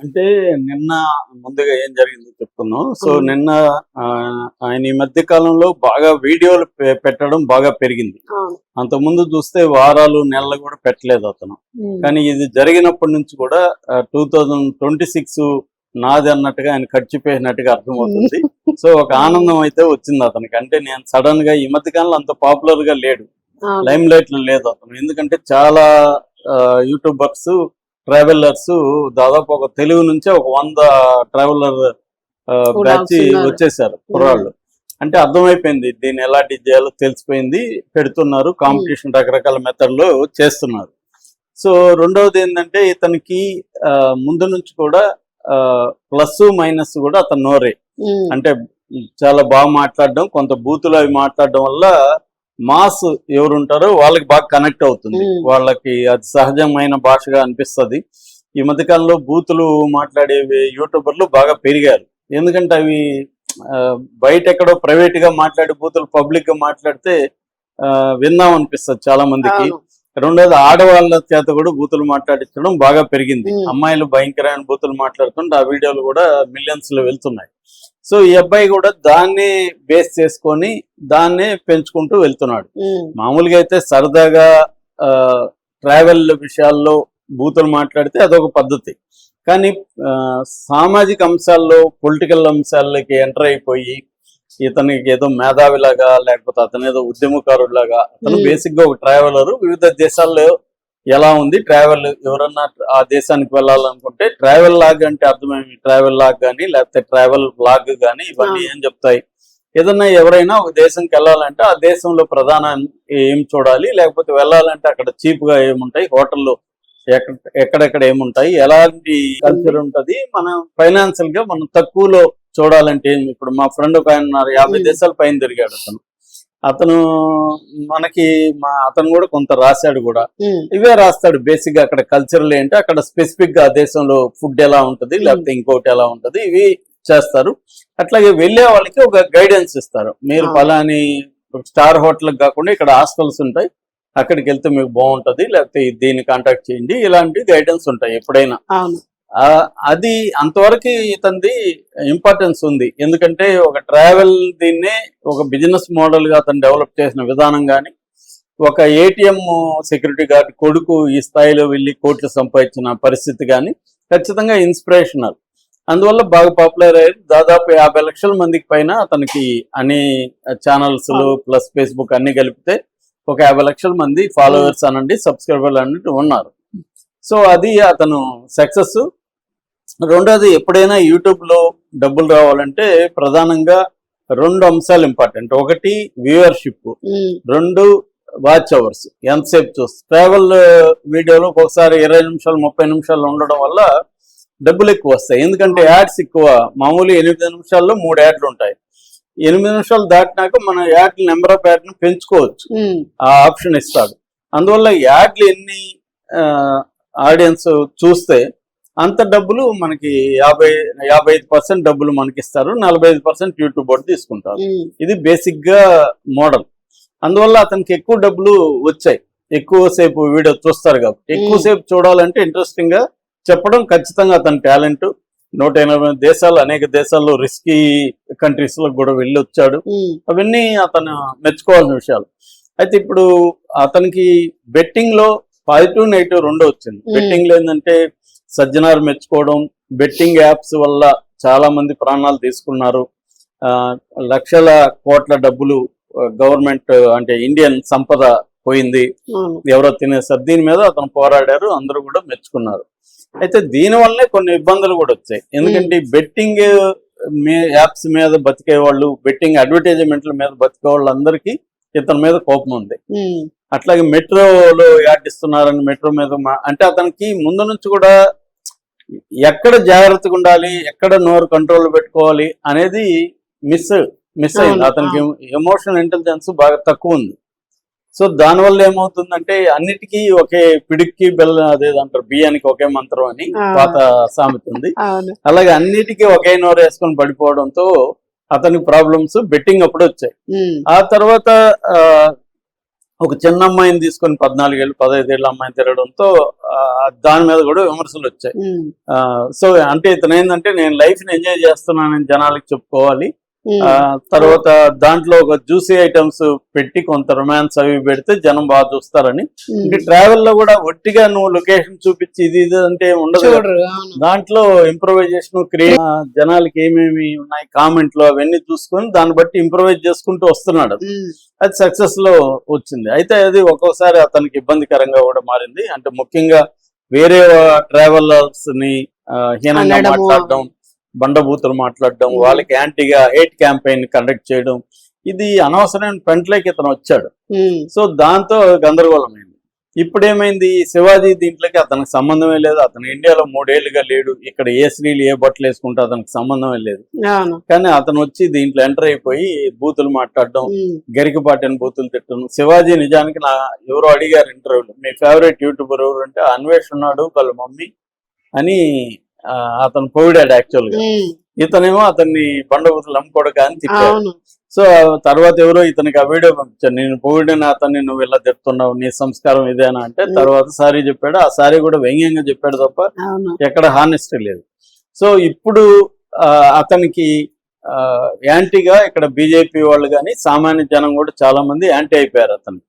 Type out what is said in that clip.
అంటే నిన్న ముందుగా ఏం జరిగిందో చెప్తున్నాం. సో నిన్న ఆయన ఈ మధ్య కాలంలో బాగా వీడియోలు పెట్టడం బాగా పెరిగింది. అంతకుముందు చూస్తే వారాలు నెలలు కూడా పెట్టలేదు అతను. కానీ ఇది జరిగినప్పటి నుంచి కూడా 2026 నాది అన్నట్టుగా ఆయన ఖర్చుపోయినట్టుగా అర్థమవుతుంది. సో ఒక ఆనందం అయితే వచ్చింది అతనికి. అంటే నేను సడన్ గా ఈ మధ్య కాలంలో అంత పాపులర్ గా లేడు, లైమ్ లైట్ లో లేదు అతను. ఎందుకంటే చాలా యూట్యూబర్స్ ట్రావెలర్స్ దాదాపు ఒక తెలుగు నుంచే ఒక 100 ట్రావెలర్ బ్యాచ్ వచ్చేసారు కుర్రాళ్ళు. అంటే అర్థమైపోయింది దీన్ని ఎలా డీల్ చేయాలో తెలిసిపోయింది, పెడుతున్నారు, కాంపిటీషన్ రకరకాల మెథడ్లో చేస్తున్నారు. సో రెండవది ఏంటంటే ఇతనికి ముందు నుంచి కూడా ప్లస్ మైనస్ కూడా అతను నోరే. అంటే చాలా బాగా మాట్లాడడం, కొంత బూతులు అవి మాట్లాడడం వల్ల మాస్ ఎవరుంటారో వాళ్ళకి బాగా కనెక్ట్ అవుతుంది, వాళ్ళకి అది సహజమైన భాషగా అనిపిస్తుంది. ఈ మధ్యకాలంలో బూతులు మాట్లాడేవి యూట్యూబర్లు బాగా పెరిగారు. ఎందుకంటే అవి బయట ఎక్కడో ప్రైవేట్ గా మాట్లాడే బూతులు పబ్లిక్ గా మాట్లాడితే విందాం అనిపిస్తుంది చాలా మందికి. రెండోది ఆడవాళ్ళ చేత కూడా బూతులు మాట్లాడించడం బాగా పెరిగింది. అమ్మాయిలు భయంకరమైన బూతులు మాట్లాడుతుంటే ఆ వీడియోలు కూడా మిలియన్స్ లో వెళ్తున్నాయి. సో ఈ అబ్బాయి కూడా దాన్నే బేస్ చేసుకొని దాన్నే పెంచుకుంటూ వెళ్తున్నాడు. మామూలుగా అయితే సరదాగా ట్రావెల్ విషయాల్లో బూతులు మాట్లాడితే అదొక పద్ధతి. కానీ సామాజిక అంశాల్లో, పొలిటికల్ అంశాలకి ఎంటర్ అయిపోయి ఇతనికి ఏదో మేధావిలాగా లేకపోతే అతను ఏదో ఉద్యమకారులాగా, అతను బేసిక్ గా ఒక ట్రావెలర్. వివిధ దేశాల్లో ఎలా ఉంది ట్రావెల్, ఎవరన్నా ఆ దేశానికి వెళ్ళాలనుకుంటే ట్రావెల్ లాగ్ అంటే అర్థమేమి, ట్రావెల్ లాగ్ కానీ లేకపోతే ట్రావెల్ బ్లాగ్ కానీ ఇవన్నీ ఏం చెప్తాయి. ఏదన్నా ఎవరైనా ఒక దేశంకి వెళ్ళాలంటే ఆ దేశంలో ప్రధాన ఏం చూడాలి, లేకపోతే వెళ్ళాలంటే అక్కడ చీప్ గా ఏముంటాయి, హోటల్లో ఎక్కడెక్కడ ఏముంటాయి, ఎలాంటి కల్చర్ ఉంటది, మనం ఫైనాన్షియల్ గా మనం తక్కువలో చూడాలంటే. ఇప్పుడు మా ఫ్రెండ్ ఒక ఆయన ఉన్నారు, 50 దేశాల పైన తిరిగాడు అతను మనకి అతను కూడా కొంత రాశాడు కూడా. ఇవే రాస్తాడు బేసిక్ గా అక్కడ కల్చరల్ ఏంటి, అక్కడ స్పెసిఫిక్ గా ఆ దేశంలో ఫుడ్ ఎలా ఉంటది, లేకపోతే ఇంకోటి ఎలా ఉంటది, ఇవి చేస్తారు. అట్లాగే వెళ్ళే వాళ్ళకి ఒక గైడెన్స్ ఇస్తారు. మీరు ఫలాని స్టార్ హోటల్ కాకుండా ఇక్కడ హాస్టల్స్ ఉంటాయి, అక్కడికి వెళ్తే మీకు బాగుంటది, లేకపోతే దీన్ని కాంటాక్ట్ చేయండి, ఇలాంటి గైడెన్స్ ఉంటాయి ఎప్పుడైనా. అది అంతవరకు ఇతనిది ఇంపార్టెన్స్ ఉంది. ఎందుకంటే ఒక ట్రావెల్ దీన్నే ఒక బిజినెస్ మోడల్ గా అతను డెవలప్ చేసిన విధానం కానీ, ఒక ఏటీఎం సెక్యూరిటీ గార్డ్ కొడుకు ఈ స్థాయిలో వెళ్ళి కోట్లు సంపాదించిన పరిస్థితి కానీ ఖచ్చితంగా ఇన్స్పిరేషనల్. అందువల్ల బాగా పాపులర్ అయ్యారు. దాదాపు 50 లక్షల మందికి పైన అతనికి అన్ని ఛానల్స్ ప్లస్ ఫేస్బుక్ అన్ని కలిపితే ఒక 50 లక్షల మంది ఫాలోవర్స్ అనండి, సబ్స్క్రైబర్లు అన్నట్టు ఉన్నారు. సో అది అతను సక్సెస్. రెండోది, ఎప్పుడైనా యూట్యూబ్ లో డబ్బులు రావాలంటే ప్రధానంగా 2 అంశాలు ఇంపార్టెంట్. ఒకటి వ్యూవర్షిప్, 2 వాచ్ అవర్స్, ఎంతసేపు చూస్తే. ట్రావెల్ వీడియోలో ఒకసారి 20 నిమిషాలు 30 నిమిషాలు ఉండడం వల్ల డబ్బులు ఎక్కువ వస్తాయి. ఎందుకంటే యాడ్స్ ఎక్కువ. మామూలు 8 నిమిషాల్లో 3 యాడ్లు ఉంటాయి. 8 నిమిషాలు దాటినాక మన యాడ్ నెంబర్ ఆఫ్ యాడ్ని పెంచుకోవచ్చు, ఆ ఆప్షన్ ఇస్తాడు. అందువల్ల యాడ్లు ఎన్ని ఆడియన్స్ చూస్తే అంత డబ్బులు మనకి 55% డబ్బులు మనకి ఇస్తారు, 45% యూట్యూబ్ బోర్డు తీసుకుంటారు. ఇది బేసిక్ గా మోడల్. అందువల్ల అతనికి ఎక్కువ డబ్బులు వచ్చాయి. ఎక్కువసేపు వీడియో చూస్తారు కాబట్టి. ఎక్కువసేపు చూడాలంటే ఇంట్రెస్టింగ్ గా చెప్పడం ఖచ్చితంగా అతని టాలెంట్. 180 దేశాలు, అనేక దేశాల్లో రిస్కీ కంట్రీస్ లో కూడా వెళ్ళి వచ్చాడు. అవన్నీ అతను మెచ్చుకోవాల్సిన విషయాలు. అయితే ఇప్పుడు అతనికి బెట్టింగ్ లో పాజిటివ్ నెగిటివ్ 2 వచ్చింది. బెట్టింగ్ లో ఏంటంటే సజ్జనార్ మెచ్చుకోవడం, బెట్టింగ్ యాప్స్ వల్ల చాలా మంది ప్రాణాలు తీసుకున్నారు, లక్షల కోట్ల డబ్బులు గవర్నమెంట్ అంటే ఇండియన్ సంపద పోయింది, ఎవరో తినేసారు. దీని మీద అతను పోరాడారు, అందరూ కూడా మెచ్చుకున్నారు. అయితే దీని వల్లనే కొన్ని ఇబ్బందులు కూడా వచ్చాయి. ఎందుకంటే బెట్టింగ్ యాప్స్ మీద బతికే వాళ్ళు, బెట్టింగ్ అడ్వర్టైజ్మెంట్ల మీద బతికే వాళ్ళందరికీ ఇతని మీద కోపం ఉంది. అట్లాగే మెట్రోలో యాడ్ ఇస్తున్నారని మెట్రో మీద అంటే అతనికి ముందు నుంచి కూడా ఎక్కడ జాగ్రత్తగా ఉండాలి, ఎక్కడ నోరు కంట్రోల్ పెట్టుకోవాలి అనేది మిస్ అయింది. అతనికి ఎమోషనల్ ఇంటెలిజెన్స్ బాగా తక్కువ ఉంది. సో దానివల్ల ఏమవుతుందంటే అన్నిటికీ ఒకే పిడిక్కి బెల్ల, అదేదంటారు బియ్యానికి ఒకే మంత్రం అని పాత సామెత ఉంది. అలాగే అన్నిటికీ ఒకే నోరు వేసుకొని పడిపోవడంతో అతనికి ప్రాబ్లమ్స్ బెట్టింగ్ అప్పుడు వచ్చాయి. ఆ తర్వాత ఒక చిన్న అమ్మాయిని తీసుకొని 14 ఏళ్ళు 15 ఏళ్ళ అమ్మాయిని తిరగడంతో దాని మీద కూడా విమర్శలు వచ్చాయి. సో అంటే ఇతను ఏంటంటే నేను లైఫ్ ని ఎంజాయ్ చేస్తున్నానని జనాలకి చెప్పుకోవాలి. తర్వాత దాంట్లో ఒక జ్యూసీ ఐటమ్స్ పెట్టి కొంత రొమాన్స్ అవి పెడితే జనం బాగా చూస్తారని. అంటే ట్రావెల్ లో కూడా ఒట్టిగా నువ్వు లొకేషన్ చూపించి ఇది అంటే ఉండదు. దాంట్లో ఇంప్రూవైజేషన్ క్రియేట్ జనాలకి ఏమేమి ఉన్నాయి కామెంట్లు అవన్నీ చూసుకొని దాన్ని బట్టి ఇంప్రూవైజ్ చేసుకుంటూ వస్తున్నాడు. అది సక్సెస్ లో వచ్చింది. అయితే అది ఒక్కోసారి అతనికి ఇబ్బందికరంగా కూడా మారింది. అంటే ముఖ్యంగా వేరే ట్రావెలర్స్ ని హీనంగా మాట్లాడడం, బండబూతులు మాట్లాడడం, వాళ్ళకి యాంటీగా హేట్ క్యాంపెయిన్ కండక్ట్ చేయడం, ఇది అనవసరమైన పెంట్లోకి ఇతను వచ్చాడు. సో దాంతో గందరగోళమైంది. ఇప్పుడేమైంది, శివాజీ దీంట్లోకి అతనికి సంబంధమే లేదు. అతను ఇండియాలో 3 ఏళ్లుగా లేడు. ఇక్కడ ఏ స్త్రీలు ఏ బట్టలు వేసుకుంటే అతనికి సంబంధమే లేదు. కానీ అతను వచ్చి దీంట్లో ఎంటర్ అయిపోయి బూతులు మాట్లాడడం, గరికపాటిని బూతులు తిట్టడం. శివాజీ నిజానికి ఎవరో అడిగారు ఇంటర్వ్యూలో, మీ ఫేవరెట్ యూట్యూబర్ ఎవరు అంటే అన్వేష్ ఉన్నాడు వాళ్ళ మమ్మీ అని అతను పొగిడాడు యాక్చువల్ గా. ఇతనేమో అతన్ని బండబూతులు అమ్ముకోడక అని తిప్పాడు. సో తర్వాత ఎవరో ఇతనికి ఆ వీడియో పంపించాను, నేను పొగిడిన అతన్ని నువ్వు ఇలా చెప్తున్నావు, నీ సంస్కారం ఇదేనా అంటే తర్వాత సారీ చెప్పాడు. ఆ సారీ కూడా వ్యంగ్యంగా చెప్పాడు తప్ప ఎక్కడ హానెస్టీ లేదు. సో ఇప్పుడు అతనికి యాంటీగా ఇక్కడ బీజేపీ వాళ్ళు కానీ సామాన్య జనం కూడా చాలా మంది యాంటీ అయిపోయారు అతను.